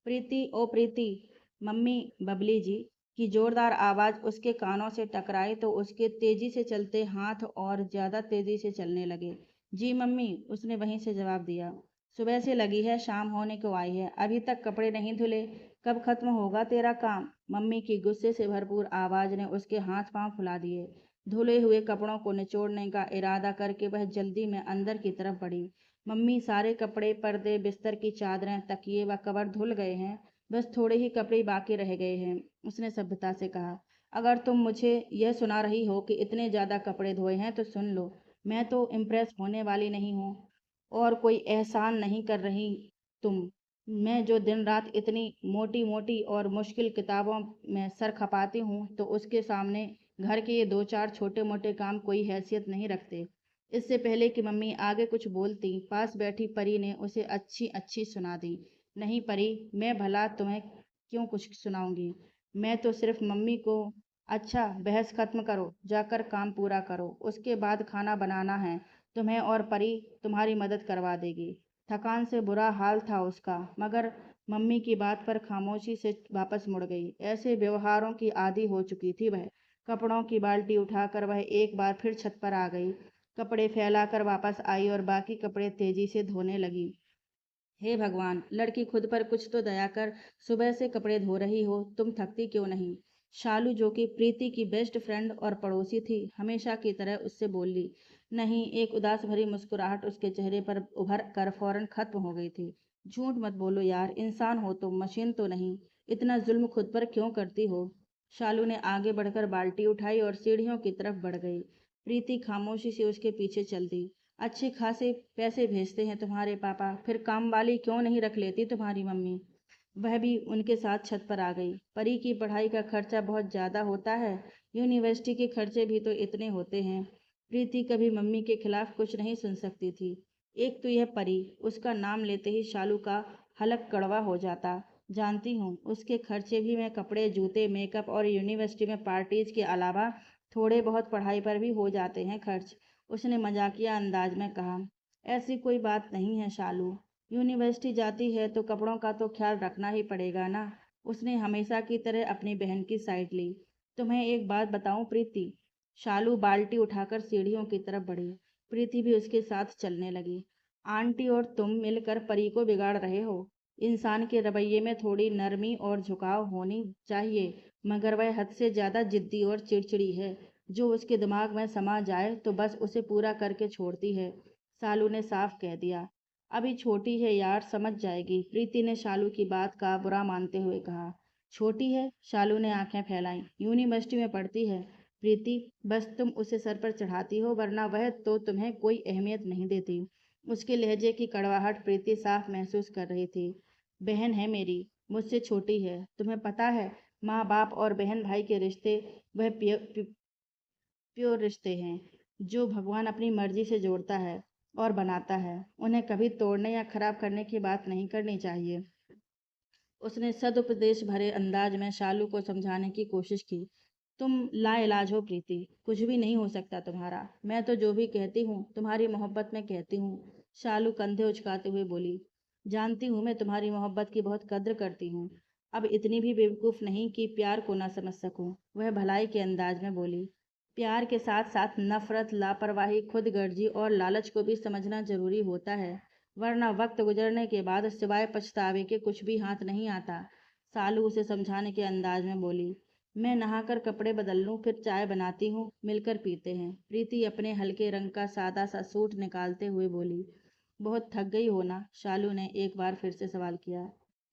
प्रीति ओ प्रीति, mummy Babli जी की जोरदार आवाज उसके कानों से टकराई तो उसके तेजी से चलते हाथ और ज्यादा तेजी से चलने लगे। जी मम्मी, उसने वहीं से जवाब दिया। सुबह से लगी है, शाम होने को आई है, अभी तक कपड़े नहीं धुले। कब खत्म होगा तेरा काम? मम्मी की गुस्से से भरपूर आवाज ने उसके हाथ पांव फुला दिए। धुले हुए कपड़ों को निचोड़ने का इरादा करके वह जल्दी में अंदर की तरफ बढ़ी। मम्मी, सारे कपड़े, पर्दे, बिस्तर की चादरें, तकिए व कवर धुल गए हैं, बस थोड़े ही कपड़े बाकी रह गए हैं, उसने सभ्यता से कहा। अगर तुम मुझे यह सुना रही हो कि इतने ज्यादा कपड़े धोए हैं तो सुन लो, मैं तो इम्प्रेस होने वाली नहीं हूँ और कोई एहसान नहीं कर रही तुम। मैं जो दिन रात इतनी मोटी मोटी और मुश्किल किताबों में सर खपाती हूँ तो उसके सामने घर के ये दो चार छोटे मोटे काम कोई हैसियत नहीं रखते। इससे पहले कि मम्मी आगे कुछ बोलती, पास बैठी परी ने उसे अच्छी अच्छी सुना दी। नहीं परी, मैं भला तुम्हें क्यों कुछ सुनाऊंगी? मैं तो सिर्फ मम्मी को। अच्छा, बहस खत्म करो, जाकर काम पूरा करो, उसके बाद खाना बनाना है तुम्हें, और परी तुम्हारी मदद करवा देगी। थकान से बुरा हाल था उसका, मगर मम्मी की बात पर खामोशी से वापस मुड़ गई। ऐसे व्यवहारों की आदी हो चुकी थी वह। कपड़ों की बाल्टी उठाकर वह एक बार फिर छत पर आ गई, कपड़े फैलाकर वापस आई और बाकी कपड़े तेजी से धोने लगी। हे भगवान, लड़की खुद पर कुछ तो दया कर। सुबह से कपड़े धो रही हो, तुम थकती क्यों नहीं? शालू, जो कि प्रीति की बेस्ट फ्रेंड और पड़ोसी थी, हमेशा की तरह उससे बोली। नहीं, एक उदास भरी मुस्कुराहट उसके चेहरे पर उभर कर फौरन खत्म हो गई थी। झूठ मत बोलो यार, इंसान हो तुम, मशीन तो नहीं। इतना जुल्म खुद पर क्यों करती हो? शालू ने आगे बढ़कर बाल्टी उठाई और सीढ़ियों की तरफ बढ़ गई। प्रीति खामोशी से उसके पीछे चल दी। अच्छे खासे पैसे भेजते हैं तुम्हारे पापा, फिर काम वाली क्यों नहीं रख लेती तुम्हारी मम्मी? वह भी उनके साथ छत पर आ गई। परी की पढ़ाई का खर्चा बहुत ज्यादा होता है, यूनिवर्सिटी के खर्चे भी तो इतने होते हैं। प्रीति कभी मम्मी के खिलाफ कुछ नहीं सुन सकती थी। एक तो यह परी, उसका नाम लेते ही शालू का हलक कड़वा हो जाता। जानती हूँ, उसके खर्चे भी मैं कपड़े, जूते, मेकअप और यूनिवर्सिटी में पार्टीज के अलावा थोड़े बहुत पढ़ाई पर भी हो जाते हैं खर्च, उसने मजाकिया अंदाज में कहा। ऐसी कोई बात नहीं है शालू, यूनिवर्सिटी जाती है तो कपड़ों का तो ख्याल रखना ही पड़ेगा ना। उसने हमेशा की तरह अपनी बहन की साइड ली। तुम्हें एक बात बताऊं प्रीति? शालू बाल्टी उठाकर सीढ़ियों की तरफ बढ़ी। प्रीति भी उसके साथ चलने लगी। आंटी और तुम मिलकर परी को बिगाड़ रहे हो। इंसान के रवैये में थोड़ी नरमी और झुकाव होनी चाहिए, मगर वह हद से ज्यादा जिद्दी और चिड़चिड़ी है। जो उसके दिमाग में समा जाए तो बस उसे पूरा करके छोड़ती है, शालू ने साफ कह दिया। अभी छोटी है यार, समझ जाएगी, प्रीति ने शालू की बात का बुरा मानते हुए कहा। छोटी है? शालू ने आंखें फैलाई। यूनिवर्सिटी में पढ़ती है प्रीति, बस तुम उसे सर पर चढ़ाती हो, वरना वह तो तुम्हें कोई अहमियत नहीं देती। उसके लहजे की कड़वाहट प्रीति साफ महसूस कर रही थी। बहन है मेरी, मुझसे छोटी है, तुम्हें पता है, माँ बाप और बहन भाई के रिश्ते वह प्योर रिश्ते हैं जो भगवान अपनी मर्जी से जोड़ता है और बनाता है। उन्हें कभी तोड़ने या खराब करने की बात नहीं करनी चाहिए। उसने सदुपदेश भरे अंदाज में शालू को समझाने की कोशिश की। तुम लाइलाज हो प्रीति, कुछ भी नहीं हो सकता तुम्हारा। मैं तो जो भी कहती हूँ तुम्हारी मोहब्बत में कहती हूँ, शालू कंधे उचकाते हुए बोली। जानती हूँ, मैं तुम्हारी मोहब्बत की बहुत कद्र करती हूँ। अब इतनी भी बेवकूफ़ नहीं कि प्यार को ना समझ सकूं, वह भलाई के अंदाज में बोली। प्यार के साथ साथ नफरत, लापरवाही, खुदगर्जी और लालच को भी समझना जरूरी होता है, वरना वक्त गुजरने के बाद सिवाय पछतावे के कुछ भी हाथ नहीं आता, सालू उसे समझाने के अंदाज में बोली। मैं नहाकर कपड़े बदल लूं, फिर चाय बनाती हूँ, मिलकर पीते हैं, प्रीति अपने हल्के रंग का सादा सा सूट निकालते हुए बोली। बहुत थक गई हो ना? शालू ने एक बार फिर से सवाल किया।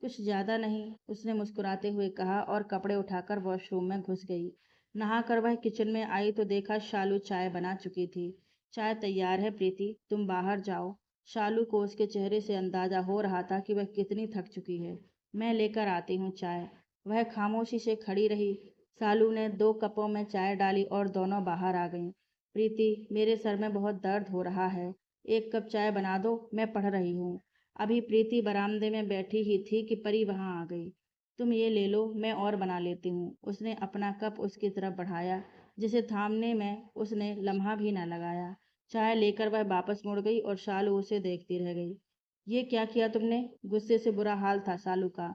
कुछ ज्यादा नहीं, उसने मुस्कुराते हुए कहा और कपड़े उठाकर वॉशरूम में घुस गई। नहाकर वह किचन में आई तो देखा शालू चाय बना चुकी थी। चाय तैयार है प्रीति, तुम बाहर जाओ। शालू को उसके चेहरे से अंदाजा हो रहा था कि वह कितनी थक चुकी है। मैं लेकर आती हूँ चाय। वह खामोशी से खड़ी रही। शालू ने 2 कपों में चाय डाली और दोनों बाहर आ गईं। प्रीति, मेरे सर में बहुत दर्द हो रहा है, 1 कप चाय बना दो, मैं पढ़ रही हूँ। अभी प्रीति बरामदे में बैठी ही थी कि परी वहां आ गई। तुम ये ले लो, मैं और बना लेती हूँ, उसने अपना कप उसकी तरफ बढ़ाया, जिसे थामने में उसने लम्हा भी न लगाया। चाय लेकर वह वापस मुड़ गई और शालू उसे देखती रह गई। ये क्या किया तुमने? गुस्से से बुरा हाल था शालू का।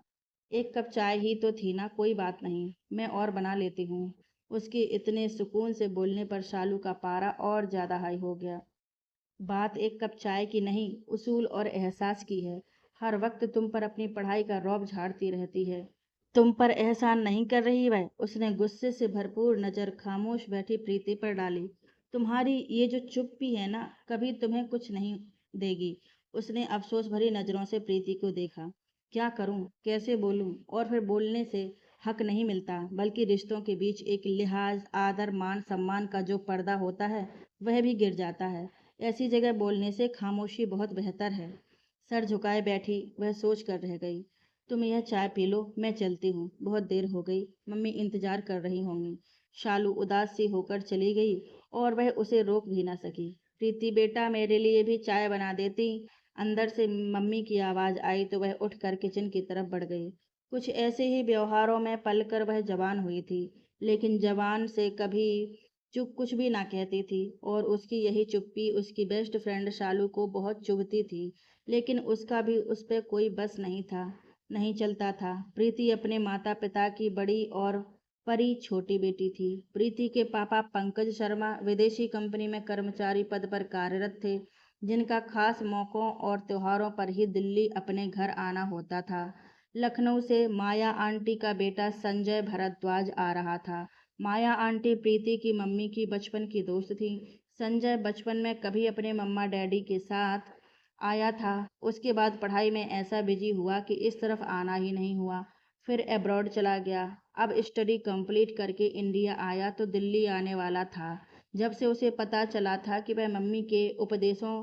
एक कप चाय ही तो थी ना, कोई बात नहीं, मैं और बना लेती हूँ। उसके इतने सुकून से बोलने पर शालू का पारा और ज्यादा हाई हो गया। बात एक कप चाय की नहीं, उसूल और एहसास की है। हर वक्त तुम पर अपनी पढ़ाई का रौब झाड़ती रहती है। तुम पर एहसान नहीं कर रही वह? उसने गुस्से से भरपूर नजर खामोश बैठी प्रीति पर डाली। तुम्हारी ये जो चुप्पी है ना, कभी तुम्हें कुछ नहीं देगी। उसने अफसोस भरी नजरों से प्रीति को देखा। क्या करूं, कैसे बोलूं? और फिर बोलने से हक नहीं मिलता, बल्कि रिश्तों के बीच एक लिहाज, आदर, मान सम्मान का जो पर्दा होता है, वह भी गिर जाता है। ऐसी जगह बोलने से खामोशी बहुत बेहतर है। सर झुकाए बैठी वह सोच कर रह गई। तुम यह चाय पी लो, मैं चलती हूँ, बहुत देर हो गई, मम्मी इंतजार कर रही होंगी। शालू उदास सी होकर चली गई और वह उसे रोक भी न सकी। प्रीति बेटा, मेरे लिए भी चाय बना देती। अंदर से मम्मी की आवाज आई तो वह उठकर किचन की तरफ बढ़ गई। कुछ ऐसे ही व्यवहारों में पलकर वह जवान हुई थी, लेकिन जवान से कभी चुप कुछ भी ना कहती थी। और उसकी यही चुप्पी उसकी बेस्ट फ्रेंड शालू को बहुत चुभती थी, लेकिन उसका भी उस पर कोई बस नहीं था, नहीं चलता था। प्रीति अपने माता पिता की बड़ी और परी छोटी बेटी थी। प्रीति के पापा पंकज शर्मा विदेशी कंपनी में कर्मचारी पद पर कार्यरत थे, जिनका खास मौकों और त्योहारों पर ही दिल्ली अपने घर आना होता था। लखनऊ से माया आंटी का बेटा संजय भरद्वाज आ रहा था। माया आंटी प्रीति की मम्मी की बचपन की दोस्त थी। संजय बचपन में कभी अपने मम्मा डैडी के साथ आया था, उसके बाद पढ़ाई में ऐसा बिजी हुआ कि इस तरफ आना ही नहीं हुआ। फिर अब्रॉड चला गया। अब स्टडी कंप्लीट करके इंडिया आया तो दिल्ली आने वाला था। जब से उसे पता चला था कि वह मम्मी के उपदेशों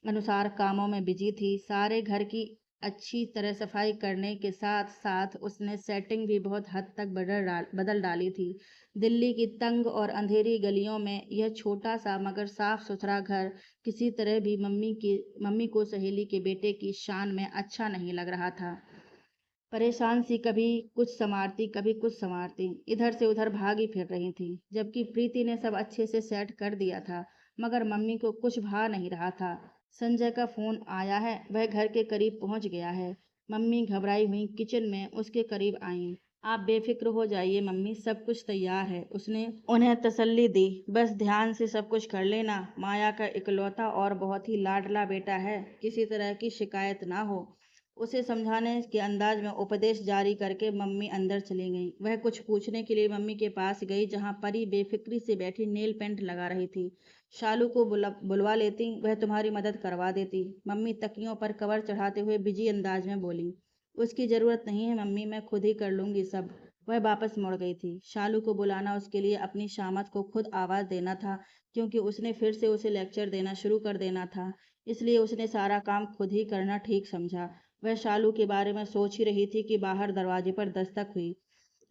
अनुसार कामों में बिजी थी। सारे घर की अच्छी तरह सफाई करने के साथ साथ उसने सेटिंग भी बहुत हद तक बदल डाली थी। दिल्ली की तंग और अंधेरी गलियों में यह छोटा सा मगर साफ सुथरा घर किसी तरह भी मम्मी को सहेली के बेटे की शान में अच्छा नहीं लग रहा था। परेशान सी कभी कुछ संवारती, कभी कुछ संवारती, इधर से उधर भागी फिर रही थी। जबकि प्रीति ने सब अच्छे से सेट कर दिया था, मगर मम्मी को कुछ भा नहीं रहा था। संजय का फोन आया है, वह घर के करीब पहुंच गया है। मम्मी घबराई हुई किचन में उसके करीब आई। आप बेफिक्र हो जाइए मम्मी, सब कुछ तैयार है, उसने उन्हें तसल्ली दी। बस ध्यान से सब कुछ कर लेना। माया का इकलौता और बहुत ही लाडला बेटा है, किसी तरह की शिकायत ना हो। उसे समझाने के अंदाज में उपदेश जारी करके मम्मी अंदर चली गई। वह कुछ पूछने के लिए मम्मी के पास गई, जहां परी बेफिक्री से बैठी नेल पेंट लगा रही थी। शालू को बुलवा लेती, वह तुम्हारी मदद करवा देती, मम्मी तकियों पर कवर चढ़ाते हुए बिजी अंदाज में बोली। उसकी जरूरत नहीं है मम्मी, मैं खुद ही कर लूंगी सब। वह वापस मुड़ गई थी। शालू को बुलाना उसके लिए अपनी शामत को खुद आवाज देना था, क्योंकि उसने फिर से उसे लेक्चर देना शुरू कर देना था। इसलिए उसने सारा काम खुद ही करना ठीक समझा। वह शालू के बारे में सोच ही रही थी कि बाहर दरवाजे पर दस्तक हुई।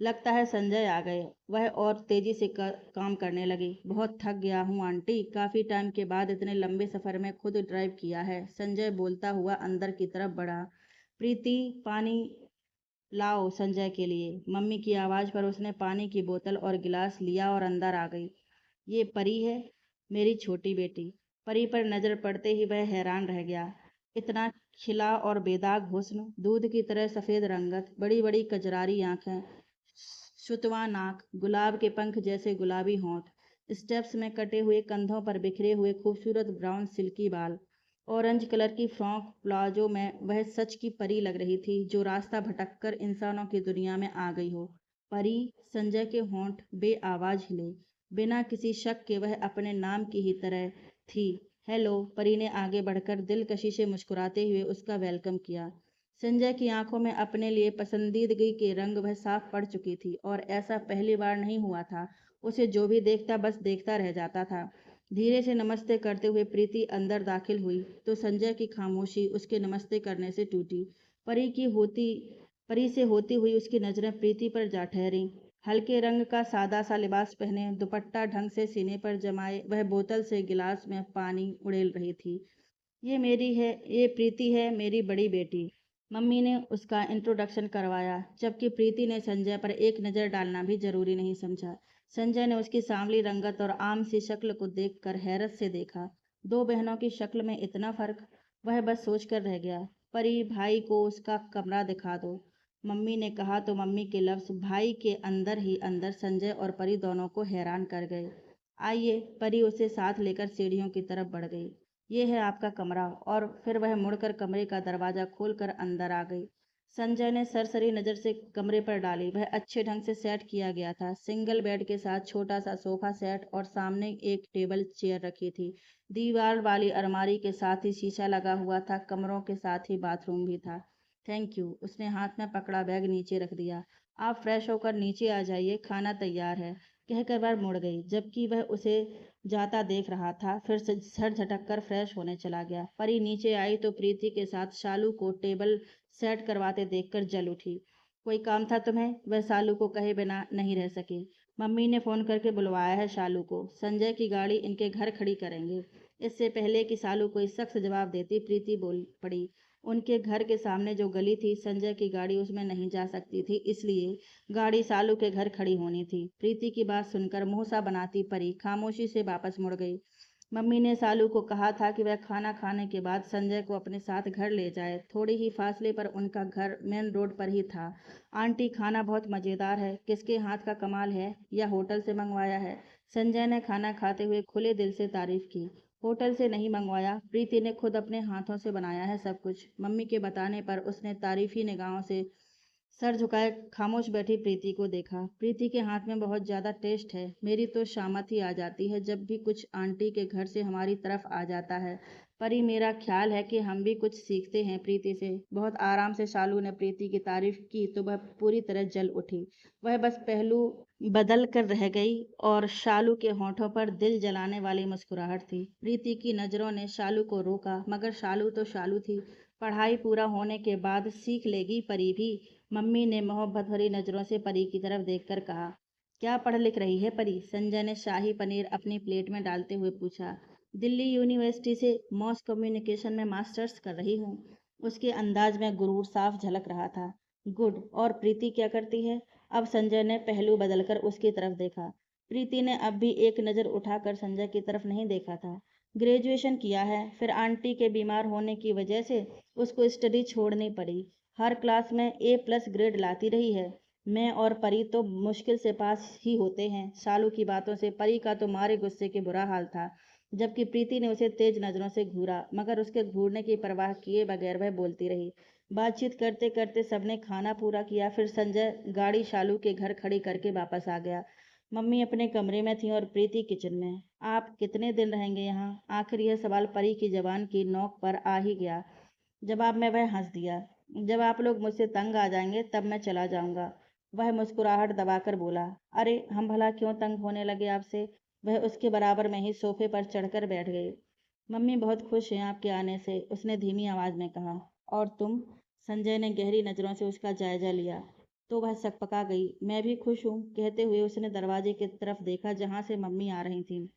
लगता है संजय आ गए। वह और तेजी से काम करने लगी। बहुत थक गया हूँ आंटी, काफी टाइम के बाद इतने लंबे सफर में खुद ड्राइव किया है, संजय बोलता हुआ अंदर की तरफ बढ़ा। प्रीति, पानी लाओ संजय के लिए। मम्मी की आवाज पर उसने पानी की बोतल और गिलास लिया और अंदर आ गई। ये परी है, मेरी छोटी बेटी। परी पर नजर पड़ते ही वह हैरान रह गया। इतना खिला और बेदाग हुस्न, दूध की तरह सफेद रंगत, बड़ी बड़ी कजरारी आंखें, शुतवा नाक, गुलाब के पंख जैसे गुलाबी होंठ, स्टेप्स में कटे हुए कंधों पर बिखरे हुए खूबसूरत ब्राउन सिल्की बाल। ऑरेंज कलर की फ्रॉक प्लाजो में वह सच की परी लग रही थी, जो रास्ता भटककर इंसानों की दुनिया में आ गई हो। परी? संजय के होंठ बेआवाज हिले। बिना किसी शक के वह अपने नाम की ही तरह थी। हेलो, परी ने आगे बढ़कर दिलकशी से मुस्कुराते हुए उसका वेलकम किया। संजय की आंखों में अपने लिए पसंदीदगी के रंग वह साफ पड़ चुकी थी, और ऐसा पहली बार नहीं हुआ था। उसे जो भी देखता बस देखता रह जाता था। धीरे से नमस्ते करते हुए प्रीति अंदर दाखिल हुई तो संजय की खामोशी उसके नमस्ते करने से टूटी। परी की होती परी से होती हुई उसकी नजरें प्रीति पर जा ठहरी। हल्के रंग का सादा सा लिबास पहने, दुपट्टा ढंग से सीने पर जमाए, वह बोतल से गिलास में पानी उड़ेल रही थी। ये प्रीति है, मेरी बड़ी बेटी। मम्मी ने उसका इंट्रोडक्शन करवाया, जबकि प्रीति ने संजय पर एक नज़र डालना भी जरूरी नहीं समझा। संजय ने उसकी सांवली रंगत और आम सी शक्ल को देखकर हैरत से देखा। दो बहनों की शक्ल में इतना फर्क? वह बस सोचकर रह गया। परी, भाई को उसका कमरा दिखा दो। मम्मी ने कहा तो मम्मी के लफ्ज़ भाई के अंदर ही अंदर संजय और परी दोनों को हैरान कर गए। आइए, परी उसे साथ लेकर सीढ़ियों की तरफ बढ़ गई। ये है आपका कमरा। और फिर वह मुड़कर कमरे का दरवाज़ा खोलकर अंदर आ गई। संजय ने सरसरी नज़र से कमरे पर डाली। वह अच्छे ढंग से सेट किया गया था। सिंगल बेड के साथ छोटा सा सोफा सेट और सामने एक टेबल चेयर रखी थी। दीवार वाली अलमारी के साथ ही शीशा लगा हुआ था। कमरों के साथ ही बाथरूम भी था। Thank you. उसने हाथ में पकड़ा बैग नीचे रख दिया। आप फ्रेश होकर नीचे आ जाइए, खाना तैयार है, कहकर वह मुड़ गई, जबकि वह उसे जाता देख रहा था। फिर से सर झटक कर फ्रेश होने चला गया। परी नीचे आई तो प्रीति के साथ शालू को टेबल सेट करवाते देखकर जल उठी। कोई काम था तुम्हें? वह शालू को कहे बिना नहीं रह सकी। मम्मी ने फोन करके बुलवाया है शालू को। संजय की गाड़ी इनके घर खड़ी करेंगे। इससे पहले कि शालू कोई सख्त जवाब देती, प्रीति बोल पड़ी। उनके घर के सामने जो गली थी, संजय की गाड़ी उसमें नहीं जा सकती थी, इसलिए गाड़ी शालू के घर खड़ी होनी थी। प्रीति की बात सुनकर मुंह सा बनाती परी खामोशी से वापस मुड़ गई। मम्मी ने शालू को कहा था कि वह खाना खाने के बाद संजय को अपने साथ घर ले जाए। थोड़ी ही फासले पर उनका घर मेन रोड पर ही था। आंटी, खाना बहुत मज़ेदार है। किसके हाथ का कमाल है या होटल से मंगवाया है? संजय ने खाना खाते हुए खुले दिल से तारीफ की। होटल से नहीं मंगवाया, प्रीति ने खुद अपने हाथों से बनाया है सब कुछ। मम्मी के बताने पर उसने तारीफी निगाहों से सर झुकाए खामोश बैठी प्रीति को देखा। प्रीति के हाथ में बहुत ज़्यादा टेस्ट है। मेरी तो शामत ही आ जाती है जब भी कुछ आंटी के घर से हमारी तरफ आ जाता है। परी, मेरा ख्याल है कि हम भी कुछ सीखते हैं प्रीति से। बहुत आराम से शालू ने प्रीति की तारीफ की तो वह पूरी तरह जल उठी। वह बस पहलू बदल कर रह गई और शालू के होठों पर दिल जलाने वाली मुस्कुराहट थी। प्रीति की नज़रों ने शालू को रोका, मगर शालू तो शालू थी। पढ़ाई पूरा होने के बाद सीख लेगी परी भी। मम्मी ने मोहब्बत भरी नज़रों से परी की तरफ देखकर कहा। क्या पढ़ लिख रही है परी? संजय ने शाही पनीर अपनी प्लेट में डालते हुए पूछा। दिल्ली यूनिवर्सिटी से मॉस कम्युनिकेशन में मास्टर्स कर रही हूँ। उसके अंदाज में गुरूर साफ झलक रहा था। गुड। और प्रीति क्या करती है? अब संजय ने पहलू बदलकर उसकी तरफ देखा। प्रीति ने अब भी एक नज़र उठाकर संजय की तरफ नहीं देखा था। ग्रेजुएशन किया है, फिर आंटी के बीमार होने की वजह से उसको स्टडी छोड़नी पड़ी। हर क्लास में A+ ग्रेड लाती रही है। मैं और परी तो मुश्किल से पास ही होते हैं। शालू की बातों से परी का तो मारे गुस्से के बुरा हाल था, जबकि प्रीति ने उसे तेज नजरों से घूरा, मगर उसके घूरने की परवाह किए बगैर वह बोलती रही। बातचीत करते करते सबने खाना पूरा किया। फिर संजय गाड़ी शालू के घर खड़ी करके वापस आ गया। मम्मी अपने कमरे में थी और प्रीति किचन में। आप कितने दिन रहेंगे यहाँ? आखिर यह सवाल परी की जबान की नोक पर आ ही गया। जवाब में वह हंस दिया। जब आप लोग मुझसे तंग आ जाएंगे तब मैं चला जाऊंगा। वह मुस्कुराहट दबाकर बोला। अरे, हम भला क्यों तंग होने लगे आपसे? वह उसके बराबर में ही सोफे पर चढ़कर बैठ गई। मम्मी बहुत खुश हैं आपके आने से, उसने धीमी आवाज में कहा। और तुम? संजय ने गहरी नजरों से उसका जायजा लिया तो वह सकपका गई। मैं भी खुश हूँ, कहते हुए उसने दरवाजे की तरफ देखा जहां से मम्मी आ रही थी।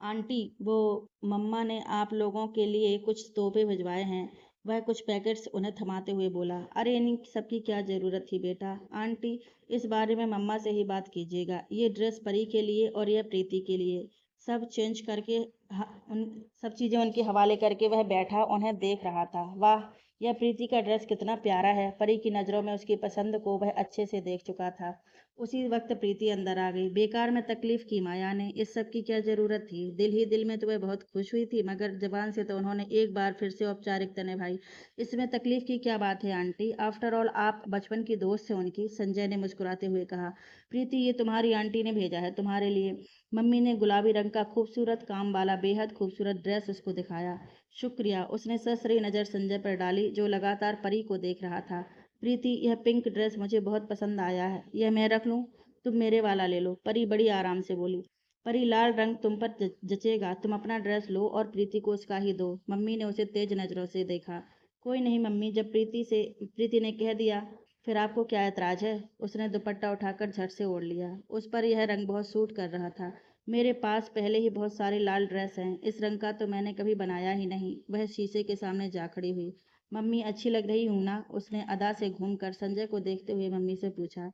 आंटी, वो मम्मा ने आप लोगों के लिए कुछ तोहफे भिजवाए हैं। वह कुछ पैकेट्स उन्हें थमाते हुए बोला। अरे, इन सब की क्या जरूरत थी बेटा? आंटी, इस बारे में मम्मा से ही बात कीजिएगा। ये ड्रेस परी के लिए और यह प्रीति के लिए। सब चेंज करके उन सब चीज़ें उनके हवाले करके वह बैठा उन्हें देख रहा था। वाह, यह प्रीति का ड्रेस कितना प्यारा है। परी की नज़रों में उसकी पसंद को वह अच्छे से देख चुका था। उसी वक्त प्रीति अंदर आ गई। बेकार में तकलीफ की माया ने, इस सब की क्या जरूरत थी? दिल ही दिल में तो वह बहुत खुश हुई थी, मगर जबान से तो उन्होंने एक बार फिर से औपचारिकता निभाई। इसमें तकलीफ की क्या बात है आंटी? आफ्टर ऑल आप बचपन की दोस्त है उनकी, संजय ने मुस्कुराते हुए कहा। प्रीति, ये तुम्हारी आंटी ने भेजा है तुम्हारे लिए। मम्मी ने गुलाबी रंग का खूबसूरत काम वाला बेहद खूबसूरत ड्रेस उसको दिखाया। शुक्रिया। उसने ससरी नज़र संजय पर डाली, जो लगातार परी को देख रहा था। प्रीति, यह पिंक ड्रेस मुझे बहुत पसंद आया है। यह मैं रख लूं? तुम मेरे वाला ले लो, परी बड़ी आराम से बोली। परी, लाल रंग तुम पर जचेगा। तुम अपना ड्रेस लो और प्रीति को उसका ही दो। मम्मी ने उसे तेज नजरों से देखा। कोई नहीं मम्मी, जब प्रीति ने कह दिया, फिर आपको क्या एतराज है? उसने दुपट्टा उठाकर झट से ओढ़ लिया। उस पर यह रंग बहुत सूट कर रहा था। मेरे पास पहले ही बहुत सारे लाल ड्रेस हैं। इस रंग का तो मैंने कभी बनाया ही नहीं। वह शीशे के सामने जा खड़ी हुई। मम्मी, अच्छी लग रही हूं ना? उसने अदा से घूमकर संजय को देखते हुए मम्मी से पूछा।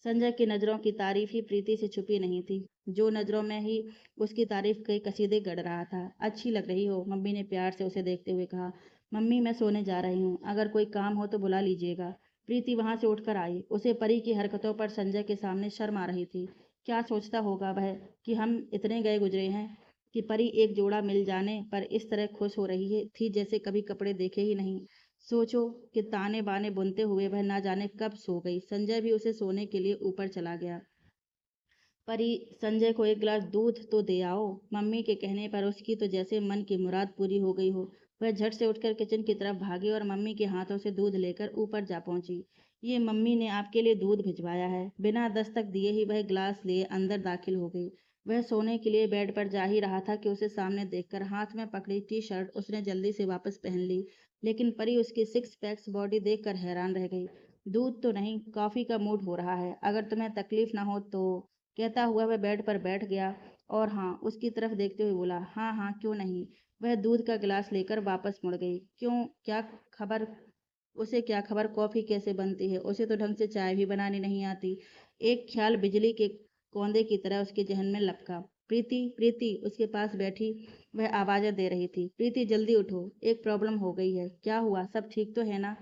संजय की नज़रों की तारीफ ही प्रीति से छुपी नहीं थी, जो नज़रों में ही उसकी तारीफ के कसीदे गढ़ रहा था। अच्छी लग रही हो, मम्मी ने प्यार से उसे देखते हुए कहा। मम्मी, मैं सोने जा रही हूँ, अगर कोई काम हो तो बुला लीजिएगा। प्रीति वहां से उठकर आई। उसे परी की हरकतों पर संजय के सामने शर्म आ रही थी। क्या सोचता होगा वह कि हम इतने गए गुजरे हैं कि परी एक जोड़ा मिल जाने पर इस तरह खुश हो रही थी जैसे कभी कपड़े देखे ही नहीं। सोचो कि ताने बाने बुनते हुए वह ना जाने कब सो गई। संजय भी उसे सोने के लिए ऊपर चला गया। परी, संजय को एक गिलास दूध तो दे आओ। मम्मी के कहने पर उसकी तो जैसे मन की मुराद पूरी हो गई हो। वह झट से उठकर किचन की तरफ भागी और मम्मी के हाथों से दूध लेकर ऊपर जा पहुंची। ये मम्मी ने आपके लिए दूध भिजवाया है। बिना दस्तक दिए ही वह गिलास लिए अंदर दाखिल हो गई। वह सोने के लिए बेड पर जा ही रहा था कि उसे सामने देखकर हाथ में पकड़ी टी शर्ट उसने जल्दी से वापस पहन ली। लेकिन परी उसकी सिक्स पैक्स बॉडी देखकर हैरान रह गई। दूध तो नहीं, कॉफी का मूड हो रहा है। अगर तुम्हें तकलीफ ना हो तो, कहता हुआ वह बेड पर बैठ गया और हाँ उसकी तरफ देखते हुए बोला, हाँ हाँ क्यों नहीं। वह दूध का गिलास लेकर वापस मुड़ गई। क्यों, क्या खबर? उसे क्या खबर कॉफी कैसे बनती है? उसे तो ढंग से चाय भी बनानी नहीं आती। एक ख्याल बिजली के कौंदे की तरह उसके जहन में लपका। प्रीति, प्रीति, उसके पास बैठी वह आवाजें दे रही थी। प्रीति जल्दी उठो, एक प्रॉब्लम हो गई है। क्या हुआ? सब ठीक तो है ना?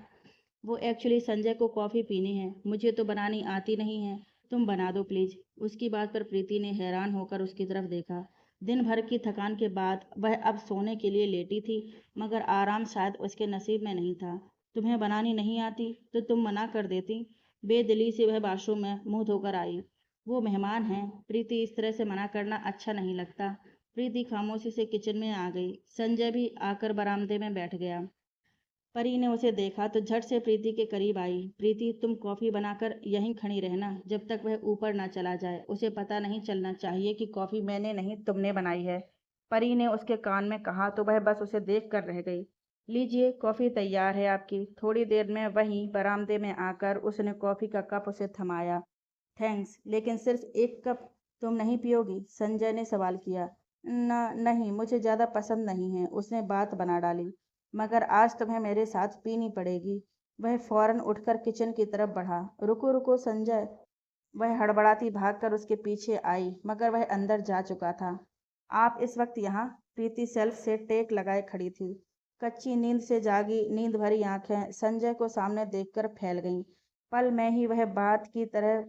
वो एक्चुअली संजय को कॉफ़ी पीनी है। मुझे तो बनानी आती नहीं है। तुम बना दो प्लीज। उसकी बात पर प्रीति ने हैरान होकर उसकी तरफ देखा। दिन भर की थकान के बाद वह अब सोने के लिए लेटी थी, मगर आराम शायद उसके नसीब में नहीं था। तुम्हें बनानी नहीं आती तो तुम मना कर देती। बेदिली से वह वॉशरूम में मुंह धोकर आई। वो मेहमान हैं। प्रीति, इस तरह से मना करना अच्छा नहीं लगता। प्रीति खामोशी से किचन में आ गई। संजय भी आकर बरामदे में बैठ गया। परी ने उसे देखा तो झट से प्रीति के करीब आई। प्रीति, तुम कॉफी बनाकर यहीं खड़ी रहना जब तक वह ऊपर ना चला जाए। उसे पता नहीं चलना चाहिए कि कॉफी मैंने नहीं तुमने बनाई है। परी ने उसके कान में कहा तो वह बस उसे देख कर रह गई। लीजिए, कॉफी तैयार है आपकी। थोड़ी देर में वहीं बरामदे में आकर उसने कॉफी का कप उसे थमाया। थैंक्स, लेकिन सिर्फ एक कप? तुम नहीं पियोगी? संजय ने सवाल किया। नहीं, मुझे ज़्यादा पसंद नहीं है, उसने बात बना डाली। मगर आज तुम्हें मेरे साथ पीनी पड़ेगी। वह फौरन उठकर किचन की तरफ बढ़ा। रुको रुको संजय, वह हड़बड़ाती भागकर उसके पीछे आई, मगर वह अंदर जा चुका था। आप इस वक्त यहाँ? प्रीति सेल्फ से टेक लगाए खड़ी थी। कच्ची नींद से जागी नींद भरी आंखें संजय को सामने देखकर फैल गईं। पल में ही वह बात की तरह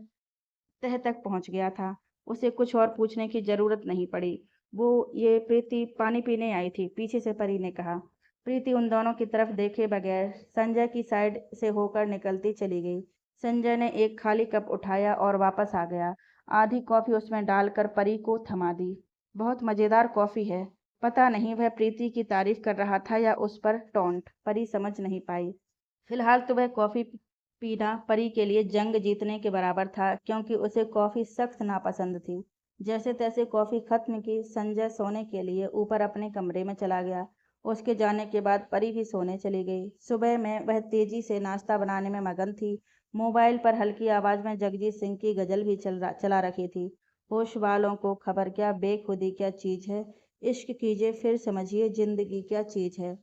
तह तक पहुंच गया था। उसे कुछ और पूछने की जरूरत नहीं पड़ी। वो, ये प्रीति पानी पीने आई थी, पीछे से परी ने कहा। प्रीति उन दोनों की तरफ देखे बगैर संजय की साइड से होकर निकलती चली गई। संजय ने एक खाली कप उठाया और वापस आ गया। आधी कॉफी उसमें डालकर परी को थमा दी। बहुत मजेदार कॉफी है। पता नहीं वह प्रीति की तारीफ कर रहा था या उस पर टोंट। परी समझ नहीं पाई। फिलहाल तो वह कॉफी पीना परी के लिए जंग जीतने के बराबर था, क्योंकि उसे कॉफी सख्त नापसंद थी। जैसे तैसे कॉफी खत्म की, संजय सोने के लिए ऊपर अपने कमरे में चला गया। उसके जाने के बाद परी भी सोने चली गई। सुबह में वह तेजी से नाश्ता बनाने में मगन थी। मोबाइल पर हल्की आवाज में जगजीत सिंह की गजल भी चला रखी थी। होश वालों को खबर क्या, बेखुदी क्या चीज है। इश्क कीजिए फिर समझिए जिंदगी क्या चीज है।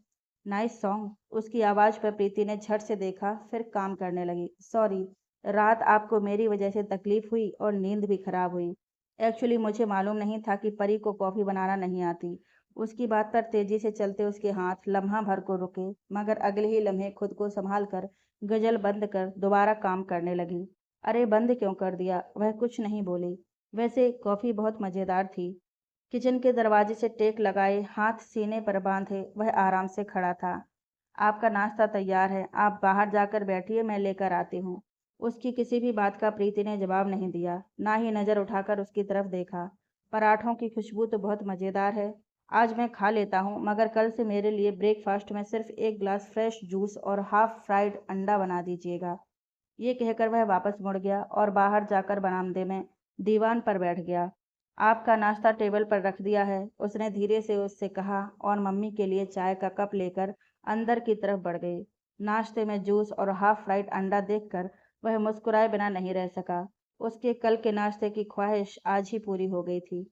Nice song. उसकी आवाज पर प्रीति ने झट से देखा, फिर काम करने लगी। सॉरी, रात आपको मेरी वजह से तकलीफ हुई और नींद भी खराब हुई। एक्चुअली मुझे मालूम नहीं था कि परी को कॉफी बनाना नहीं आती। उसकी बात पर तेजी से चलते उसके हाथ लम्हा भर को रुके, मगर अगले ही लम्हे खुद को संभाल कर गजल बंद कर दोबारा काम करने लगी। अरे बंद क्यों कर दिया? वह कुछ नहीं बोली। वैसे कॉफी बहुत मजेदार थी। किचन के दरवाजे से टेक लगाए हाथ सीने पर बांधे वह आराम से खड़ा था। आपका नाश्ता तैयार है, आप बाहर जाकर बैठिए, मैं लेकर आती हूँ। उसकी किसी भी बात का प्रीति ने जवाब नहीं दिया, ना ही नजर उठाकर उसकी तरफ देखा। पराठों की खुशबू तो बहुत मज़ेदार है। आज मैं खा लेता हूँ, मगर कल से मेरे लिए ब्रेकफास्ट में सिर्फ एक गिलास फ्रेश जूस और हाफ फ्राइड अंडा बना दीजिएगा। ये कहकर वह वापस मुड़ गया और बाहर जाकर बरामदे में दीवान पर बैठ गया। आपका नाश्ता टेबल पर रख दिया है, उसने धीरे से उससे कहा और मम्मी के लिए चाय का कप लेकर अंदर की तरफ बढ़ गई। नाश्ते में जूस और हाफ फ्राइड अंडा देखकर वह मुस्कुराए बिना नहीं रह सका। उसके कल के नाश्ते की ख्वाहिश आज ही पूरी हो गई थी।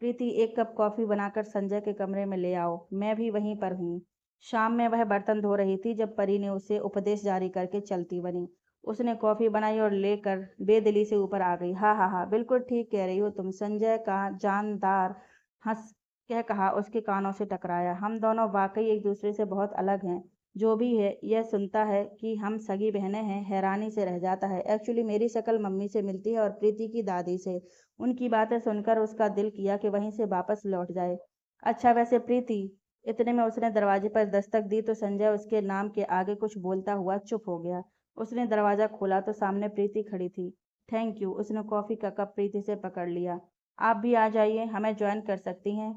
प्रीति, एक कप कॉफी बनाकर संजय के कमरे में ले आओ, मैं भी वहीं पर हूँ। शाम में वह बर्तन धो रही थी जब परी ने उसे उपदेश जारी करके चलती बनी। उसने कॉफी बनाई और लेकर बेदिली से ऊपर आ गई। हाँ हाँ हाँ, बिल्कुल ठीक कह रही हो तुम, संजय का जानदार हंस कह कहा उसके कानों से टकराया। हम दोनों वाकई एक दूसरे से बहुत अलग हैं। जो भी है यह सुनता है कि हम सगी बहनें हैं, हैरानी से रह जाता है। एक्चुअली मेरी शक्ल मम्मी से मिलती है और प्रीति की दादी से। उनकी बातें सुनकर उसका दिल किया कि वहीं से वापस लौट जाए। अच्छा वैसे प्रीति, इतने में उसने दरवाजे पर दस्तक दी तो संजय उसके नाम के आगे कुछ बोलता हुआ चुप हो गया। उसने दरवाजा खोला तो सामने प्रीति खड़ी थी। Thank you. उसने कॉफी का कप प्रीति से पकड़ लिया। आप भी आ जाइए, हमें ज्वाइन कर सकती हैं।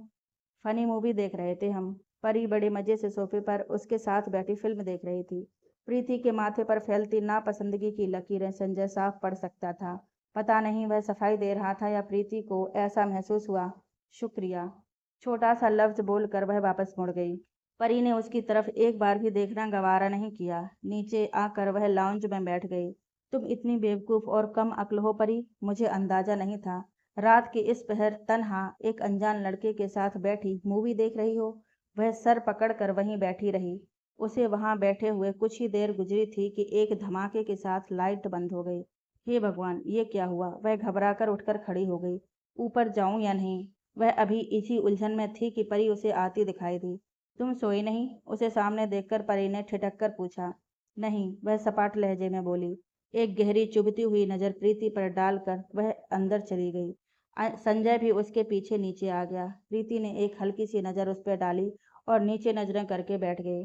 फनी मूवी देख रहे थे हम। परी बड़े मजे से सोफे पर उसके साथ बैठी फिल्म देख रही थी। प्रीति के माथे पर फैलती नापसंदगी की लकीरें संजय साफ पढ़ सकता था। पता नहीं वह सफाई दे रहा था या प्रीति को ऐसा महसूस हुआ। शुक्रिया, छोटा सा लफ्ज बोलकर वह वापस मुड़ गई। परी ने उसकी तरफ एक बार भी देखना गवारा नहीं किया। नीचे आकर वह लाउंज में बैठ गई। तुम इतनी बेवकूफ और कम अक्ल हो परी, मुझे अंदाजा नहीं था। रात के इस पहर तन्हा एक अनजान लड़के के साथ बैठी मूवी देख रही हो। वह सर पकड़कर वहीं बैठी रही। उसे वहां बैठे हुए कुछ ही देर गुजरी थी कि एक धमाके के साथ लाइट बंद हो गई। हे भगवान, ये क्या हुआ? वह घबराकर उठकर खड़ी हो गई। ऊपर जाऊं या नहीं? वह अभी इसी उलझन में थी कि परी उसे आती दिखाई दी। तुम सोई नहीं? उसे सामने देखकर परी ने ठिठक कर पूछा। नहीं, वह सपाट लहजे में बोली। एक गहरी चुभती हुई नजर प्रीति पर डालकर वह अंदर चली गई। संजय भी उसके पीछे नीचे आ गया। प्रीति ने एक हल्की सी नज़र उस पर डाली और नीचे नजरें करके बैठ गए।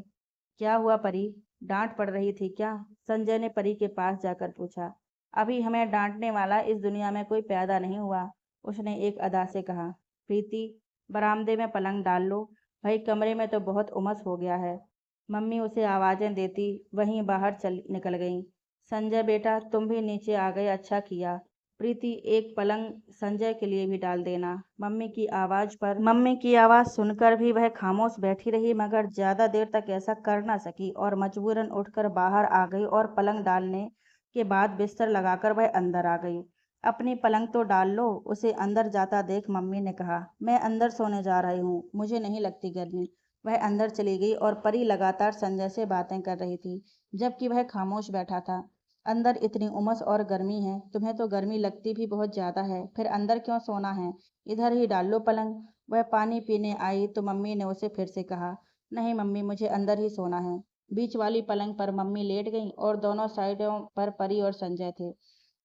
क्या हुआ परी? डांट पड़ रही थी क्या? संजय ने परी के पास जाकर पूछा। अभी हमें डांटने वाला इस दुनिया में कोई पैदा नहीं हुआ, उसने एक अदा से कहा। प्रीति, बरामदे में पलंग डाल लो। भाई कमरे में तो बहुत उमस हो गया है। मम्मी उसे आवाज़ें देती वहीं बाहर चल निकल गईं। संजय बेटा, तुम भी नीचे आ गए, अच्छा किया। प्रीति, एक पलंग संजय के लिए भी डाल देना। मम्मी की आवाज़ सुनकर भी वह खामोश बैठी रही, मगर ज़्यादा देर तक ऐसा कर न सकी और मजबूरन उठकर बाहर आ गई और पलंग डालने के बाद बिस्तर लगाकर वह अंदर आ गई। अपनी पलंग तो डाल लो, उसे अंदर जाता देख मम्मी ने कहा। मैं अंदर सोने जा रही हूँ, मुझे नहीं लगती गर्मी। वह अंदर चली गई और परी लगातार संजय से बातें कर रही थी, जबकि वह खामोश बैठा था। अंदर इतनी उमस और गर्मी है, तुम्हें तो गर्मी लगती भी बहुत ज्यादा है, फिर अंदर क्यों सोना है? इधर ही डाल लो पलंग। वह पानी पीने आई तो मम्मी ने उसे फिर से कहा। नहीं मम्मी, मुझे अंदर ही सोना है। बीच वाली पलंग पर मम्मी लेट गईं और दोनों साइडों पर परी और संजय थे।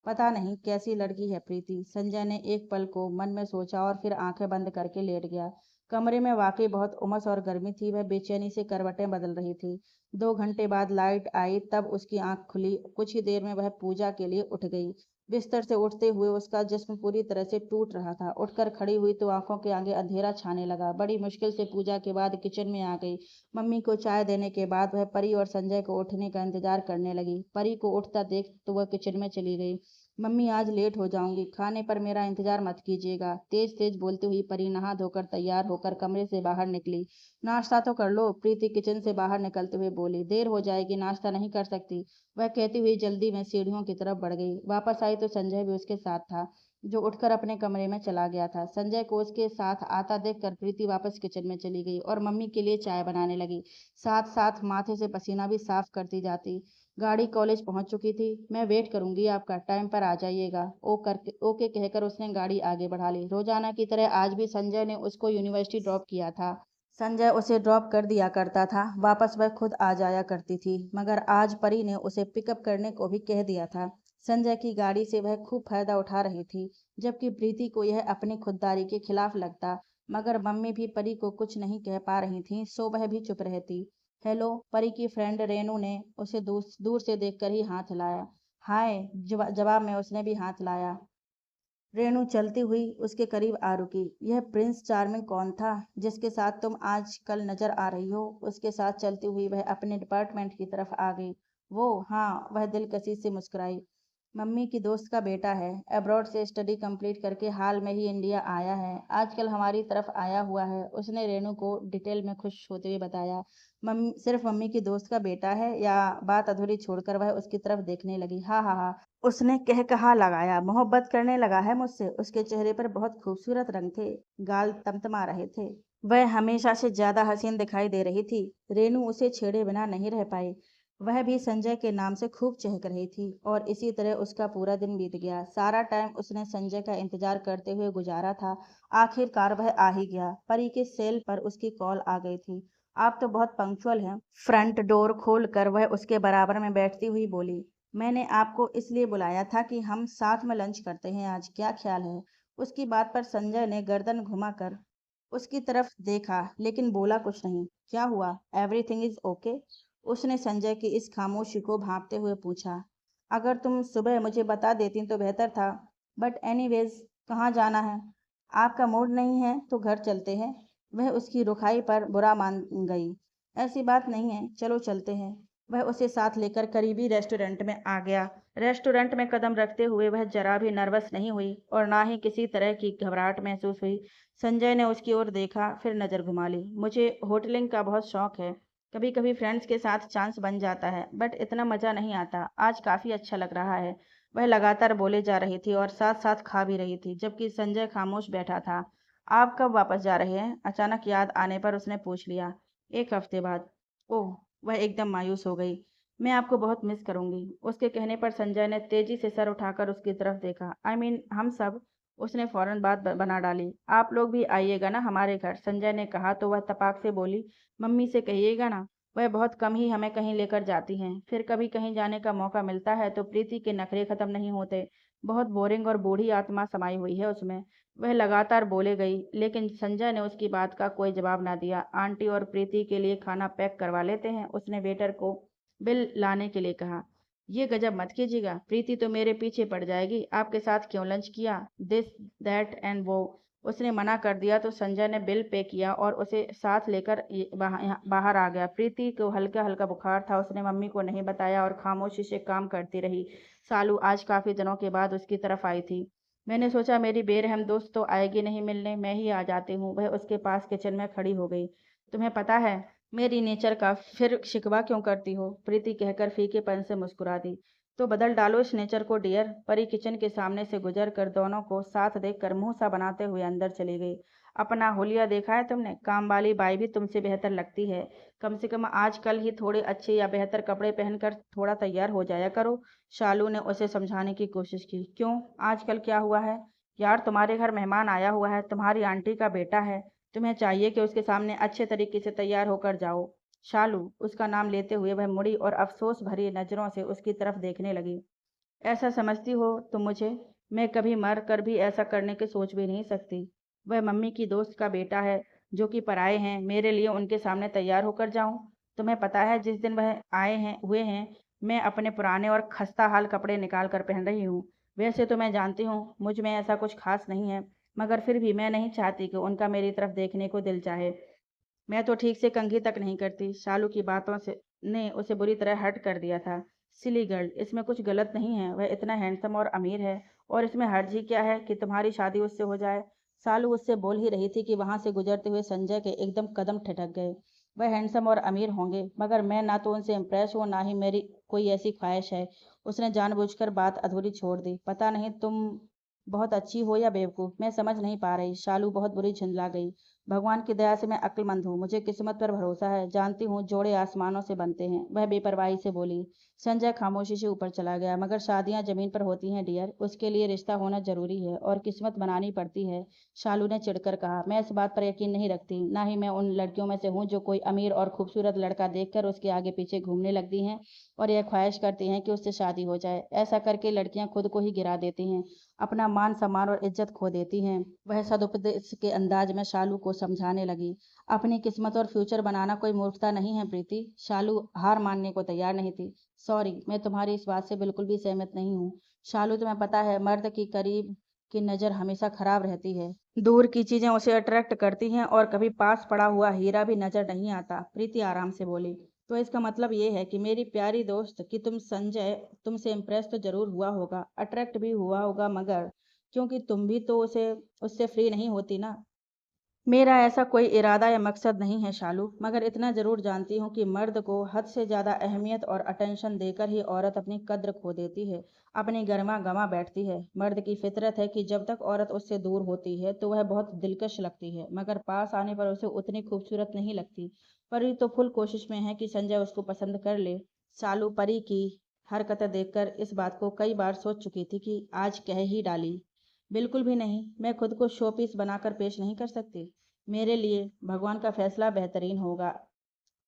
पता नहीं कैसी लड़की है प्रीति, संजय ने एक पल को मन में सोचा और फिर आंखें बंद करके लेट गया। कमरे में वाकई बहुत उमस और गर्मी थी। वह बेचैनी से करवटें बदल रही थी। 2 घंटे बाद लाइट आई, तब उसकी आंख खुली। कुछ ही देर में वह पूजा के लिए उठ गई। बिस्तर से उठते हुए उसका जिस्म पूरी तरह से टूट रहा था। उठकर खड़ी हुई तो आंखों के आगे अंधेरा छाने लगा। बड़ी मुश्किल से पूजा के बाद किचन में आ गई। मम्मी को चाय देने के बाद वह परी और संजय को उठने का इंतजार करने लगी। परी को उठता देख तो वह किचन में चली गई। मम्मी, आज लेट हो जाऊंगी, खाने पर मेरा इंतजार मत कीजिएगा। तेज तेज बोलती हुई परी नहा धोकर तैयार होकर कमरे से बाहर निकली। नाश्ता तो कर लो, प्रीति किचन से बाहर निकलते हुए बोली। देर हो जाएगी, नाश्ता नहीं कर सकती, वह कहती हुई जल्दी में सीढ़ियों की तरफ बढ़ गई। वापस आई तो संजय भी उसके साथ था, जो उठकर अपने कमरे में चला गया था। संजय को उसके साथ आता देखकर प्रीति वापस किचन में चली गई और मम्मी के लिए चाय बनाने लगी, साथ साथ माथे से पसीना भी साफ करती जाती। गाड़ी कॉलेज पहुंच चुकी थी। मैं वेट करूंगी आपका, टाइम पर आ जाइएगा। ओके कहकर उसने गाड़ी आगे बढ़ा ली। रोजाना की तरह आज भी संजय ने उसको यूनिवर्सिटी ड्रॉप किया था। संजय उसे ड्रॉप कर दिया करता था, वापस वह खुद आ जाया करती थी, मगर आज परी ने उसे पिकअप करने को भी कह दिया था। संजय की गाड़ी से वह खूब फायदा उठा रही थी, जबकि प्रीति को यह अपनी खुददारी के खिलाफ लगता। मगर मम्मी भी परी को कुछ नहीं कह पा रही थी, सो वह भी चुप रहती। हेलो, परी की फ्रेंड रेनू ने उसे दूर दूर से देखकर ही हाथ हिलाया। हाय, जवाब में उसने भी हाथ लाया। रेनू चलती हुई उसके करीब आ रुकी। यह प्रिंस चार्मिंग कौन था जिसके साथ तुम आज कल नजर आ रही हो? उसके साथ चलती हुई वह अपने डिपार्टमेंट की तरफ आ गई। वो, हाँ, वह दिलकशी से मुस्कुराई। मम्मी की दोस्त का बेटा है, अब्रॉड से स्टडी कंप्लीट करके हाल में ही इंडिया आया है, आजकल हमारी तरफ आया हुआ है, उसने रेनू को डिटेल में खुश होते हुए बताया। मम्मी, सिर्फ मम्मी की दोस्त का बेटा है? या बात अधूरी छोड़कर वह उसकी तरफ देखने लगी। हाँ हाँ हाँ, उसने कह कहा लगाया, मोहब्बत करने लगा है मुझसे। उसके चेहरे पर बहुत खूबसूरत रंग थे, गाल तमतमा रहे थे। वह हमेशा से ज्यादा हसीन दिखाई दे रही थी। रेनू उसे छेड़े बिना नहीं रह पाई। वह भी संजय के नाम से खूब चहक रही थी और इसी तरह उसका पूरा दिन बीत गया। सारा टाइम उसने संजय का इंतजार करते हुए गुजारा था। आखिरकार वह आ ही गया। परी के सेल पर उसकी कॉल आ गई थी। आप तो बहुत पंक्चुअल हैं। फ्रंट डोर खोलकर वह उसके बराबर में बैठती हुई बोली, मैंने आपको इसलिए बुलाया था कि हम साथ में लंच करते हैं आज, क्या ख्याल है? उसकी बात पर संजय ने गर्दन घुमाकर उसकी तरफ देखा, लेकिन बोला कुछ नहीं। क्या हुआ? Everything is okay? उसने संजय की इस खामोशी को भांपते हुए पूछा। अगर तुम सुबह मुझे बता देती तो बेहतर था, बट एनीवेज, कहाँ जाना है? आपका मूड नहीं है तो घर चलते हैं। वह उसकी रुखाई पर बुरा मान गई। ऐसी बात नहीं है, चलो चलते हैं। वह उसे साथ लेकर करीबी रेस्टोरेंट में आ गया। रेस्टोरेंट में कदम रखते हुए वह जरा भी नर्वस नहीं हुई और ना ही किसी तरह की घबराहट महसूस हुई। संजय ने उसकी ओर देखा, फिर नज़र घुमा ली। मुझे होटलिंग का बहुत शौक है। कभी कभी फ्रेंड्स के साथ चांस बन जाता है, बट इतना मज़ा नहीं आता। आज काफ़ी अच्छा लग रहा है। वह लगातार बोले जा रही थी और साथ साथ खा भी रही थी, जबकि संजय खामोश बैठा था। आप कब वापस जा रहे हैं? अचानक याद आने पर उसने पूछ लिया। एक हफ्ते बाद। ओह! वह एकदम मायूस हो गई। मैं आपको बहुत मिस करूंगी। उसके कहने पर संजय ने तेजी से सर उठाकर उसकी तरफ देखा। आई मीन हम सब। उसने फौरन बात बना डाली। आप लोग भी आइएगा ना हमारे घर, संजय ने कहा तो वह तपाक से बोली, मम्मी से कहिएगा ना। वह बहुत कम ही हमें कहीं लेकर जाती हैं। फिर कभी कहीं जाने का मौका मिलता है तो प्रीति के नखरे खत्म नहीं होते। बहुत बोरिंग और बूढ़ी आत्मा समाई हुई है उसमें। वह लगातार बोले गई, लेकिन संजय ने उसकी बात का कोई जवाब ना दिया। आंटी और प्रीति के लिए खाना पैक करवा लेते हैं, उसने वेटर को बिल लाने के लिए कहा। ये गजब मत कीजिएगा, प्रीति तो मेरे पीछे पड़ जाएगी। आपके साथ क्यों लंच किया? दिस दैट एंड वो। उसने मना कर दिया तो संजय ने बिल पे किया और उसे साथ लेकर बाहर आ गया। प्रीति को हल्का हल्का बुखार था, उसने मम्मी को नहीं बताया और खामोशी से काम करती रही। सालू आज काफी दिनों के बाद उसकी तरफ आई थी। मैंने सोचा मेरी बेरहम दोस्त तो आएगी नहीं मिलने, मैं ही आ जाती हूँ। वह उसके पास किचन में खड़ी हो गई। तुम्हें पता है मेरी नेचर का, फिर शिकवा क्यों करती हो? प्रीति कहकर फीकेपन से मुस्कुरा दी। तो बदल डालो इस नेचर को डियर। परी किचन के सामने से गुजर कर दोनों को साथ देखकर मुंह सा बनाते हुए अंदर चली गई। अपना हुलिया देखा है तुमने? काम वाली बाई भी तुमसे बेहतर लगती है। कम से कम आजकल ही थोड़े अच्छे या बेहतर कपड़े पहनकर थोड़ा तैयार हो जाया करो। शालू ने उसे समझाने की कोशिश की। क्यों, आजकल क्या हुआ है? यार, तुम्हारे घर मेहमान आया हुआ है, तुम्हारी आंटी का बेटा है। तुम्हें चाहिए कि उसके सामने अच्छे तरीके से तैयार होकर जाओ। शालू, उसका नाम लेते हुए वह मुड़ी और अफसोस भरी नजरों से उसकी तरफ देखने लगी। ऐसा समझती हो तुम मुझे? मैं कभी मर कर भी ऐसा करने की सोच भी नहीं सकती। वह मम्मी की दोस्त का बेटा है, जो कि पराए हैं। मेरे लिए उनके सामने तैयार होकर जाऊं? तुम्हें पता है जिस दिन वह आए हैं हुए हैं, मैं अपने पुराने और खस्ता हाल कपड़े निकाल कर पहन रही हूँ। वैसे तो मैं जानती हूँ मुझ में ऐसा कुछ खास नहीं है, मगर फिर भी मैं नहीं चाहती कि उनका मेरी तरफ देखने को दिल चाहे। मैं तो ठीक से कंघी तक नहीं करती। शालू की बातों से ने उसे बुरी तरह हर्ट कर दिया था। सिली गर्ल, इसमें कुछ गलत नहीं है। वह इतना हैंडसम और अमीर है, और इसमें हर्ज ही क्या है कि तुम्हारी शादी उससे हो जाए? शालू उससे बोल ही रही थी कि वहां से गुजरते हुए संजय के एकदम कदम ठिठक गए। वह हैंडसम और अमीर होंगे, मगर मैं ना तो उनसे इम्प्रेस हूँ, ना ही मेरी कोई ऐसी ख्वाहिश है। उसने जानबूझकर बात अधूरी छोड़ दी। पता नहीं तुम बहुत अच्छी हो या बेवकूफ़, मैं समझ नहीं पा रही। शालू बहुत बुरी झुंझला गई। भगवान की दया से मैं अक्लमंद हूँ, मुझे किस्मत पर भरोसा है। जानती हूँ जोड़े आसमानों से बनते हैं, वह बेपरवाही से बोली। संजय खामोशी से ऊपर चला गया। मगर शादियां जमीन पर होती हैं डियर, उसके लिए रिश्ता होना जरूरी है और किस्मत बनानी पड़ती है। शालू ने चिढ़कर कहा। मैं इस बात पर यकीन नहीं रखती, ना ही मैं उन लड़कियों में से हूँ जो कोई अमीर और खूबसूरत लड़का देखकर उसके आगे पीछे घूमने लगती हैं और यह ख्वाहिश करती हैं कि उससे शादी हो जाए। ऐसा करके लड़कियां खुद को ही गिरा देती हैं, अपना मान सम्मान और इज्जत खो देती हैं। वह सदुपदेश के अंदाज में शालू को समझाने लगी। अपनी किस्मत और फ्यूचर बनाना कोई मूर्खता नहीं है प्रीति। शालू हार मानने को तैयार नहीं थी। सॉरी, मैं तुम्हारी इस बात से बिल्कुल भी सहमत नहीं हूँ। शालू, तुम्हें पता है मर्द की करीब की नज़र हमेशा खराब रहती है। दूर की चीजें उसे अट्रैक्ट करती हैं और कभी पास पड़ा हुआ हीरा भी नजर नहीं आता। प्रीति आराम से बोली। तो इसका मतलब ये है कि मेरी प्यारी दोस्त, कि तुम संजय तुमसे इम्प्रेस तो जरूर हुआ होगा, अट्रैक्ट भी हुआ होगा, मगर क्योंकि तुम भी तो उसे उससे फ्री नहीं होती ना। मेरा ऐसा कोई इरादा या मकसद नहीं है शालू, मगर इतना ज़रूर जानती हूँ कि मर्द को हद से ज़्यादा अहमियत और अटेंशन देकर ही औरत अपनी कद्र खो देती है, अपनी गरिमा गंवा बैठती है। मर्द की फितरत है कि जब तक औरत उससे दूर होती है तो वह बहुत दिलकश लगती है, मगर पास आने पर उसे उतनी खूबसूरत नहीं लगती। परी तो फुल कोशिश में है कि संजय उसको पसंद कर ले। शालू परी की हरकतें देखकर इस बात को कई बार सोच चुकी थी कि आज कह ही डाली। बिल्कुल भी नहीं, मैं खुद को शो पीस बनाकर पेश नहीं कर सकती। मेरे लिए भगवान का फैसला बेहतरीन होगा।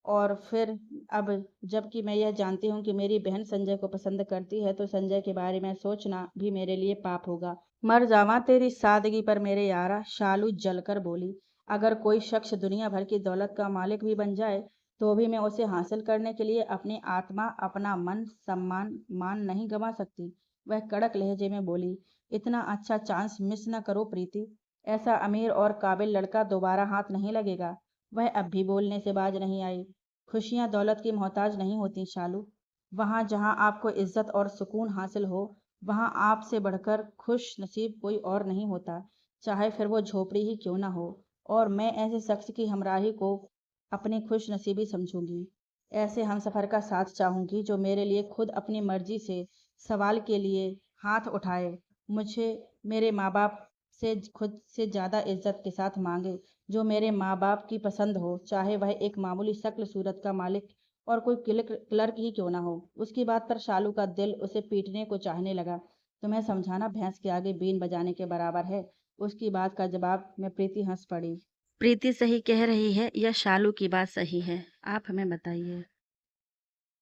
और फिर अब जबकि मैं यह जानती हूँ कि मेरी बहन संजय को पसंद करती है तो संजय के बारे में सोचना भी मेरे लिए पाप होगा। मर जावा तेरी सादगी पर मेरे यारा, शालू जलकर बोली। अगर कोई शख्स दुनिया भर की दौलत का मालिक भी बन जाए तो भी मैं उसे हासिल करने के लिए अपनी आत्मा, अपना मन, सम्मान, मान नहीं गंवा सकती। वह कड़क लहजे में बोली, इतना अच्छा चांस मिस न करो प्रीति। ऐसा अमीर और काबिल लड़का दोबारा हाथ नहीं लगेगा। वह अब भी बोलने से बाज नहीं आई। खुशियां दौलत की मोहताज नहीं होती शालू। वहां जहां आपको इज्जत और सुकून हासिल हो, वहां आपसे बढ़कर खुश नसीब कोई और नहीं होता, चाहे फिर वो झोपड़ी ही क्यों ना हो। और मैं ऐसे शख्स की हमराही को अपनी खुश नसीबी समझूंगी। ऐसे हमसफर का साथ चाहूंगी जो मेरे लिए खुद अपनी मर्जी से सवाल के लिए हाथ उठाए, मुझे मेरे माँ बाप से खुद से ज़्यादा इज्जत के साथ मांगे, जो मेरे माँ बाप की पसंद हो, चाहे वह एक मामूली शक्ल सूरत का मालिक और कोई क्लर्क ही क्यों ना हो। उसकी बात पर शालू का दिल उसे पीटने को चाहने लगा। तुम्हें समझाना भैंस के आगे बीन बजाने के बराबर है। उसकी बात का जवाब में प्रीति हंस पड़ी। प्रीति सही कह रही है या शालू की बात सही है, आप हमें बताइए।